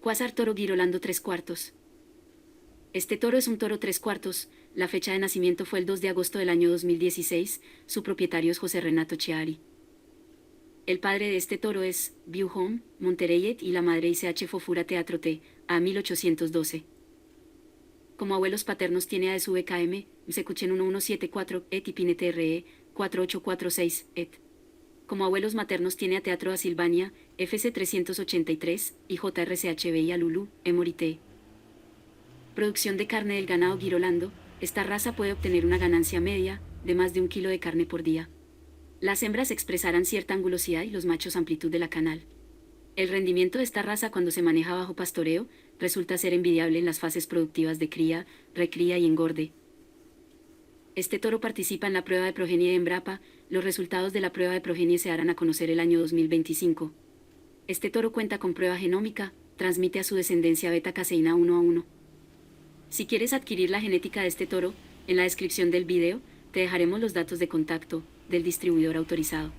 Quasar Toro Girolando 3/4. Este toro es un toro 3/4, la fecha de nacimiento fue el 2 de agosto del año 2016, su propietario es José Renato Chiari. El padre de este toro es View Home, Montereyet y la madre ICH Fofura Teatro T, a 1812. Como abuelos paternos tiene a SVKM, Msecuchen 1174, et y Pine TRE, 4846, et. Como abuelos maternos tiene a Teatro a Silvania, FC 383, y JRCHB y a Lulu, Emorite. Producción de carne del ganado Girolando, esta raza puede obtener una ganancia media, de más de 1 kilo de carne por día. Las hembras expresarán cierta angulosidad y los machos amplitud de la canal. El rendimiento de esta raza cuando se maneja bajo pastoreo, resulta ser envidiable en las fases productivas de cría, recría y engorde. Este toro participa en la prueba de progenie de Embrapa, los resultados de la prueba de progenie se harán a conocer el año 2025. Este toro cuenta con prueba genómica, transmite a su descendencia beta-caseína 1:1. Si quieres adquirir la genética de este toro, en la descripción del video, te dejaremos los datos de contacto del distribuidor autorizado.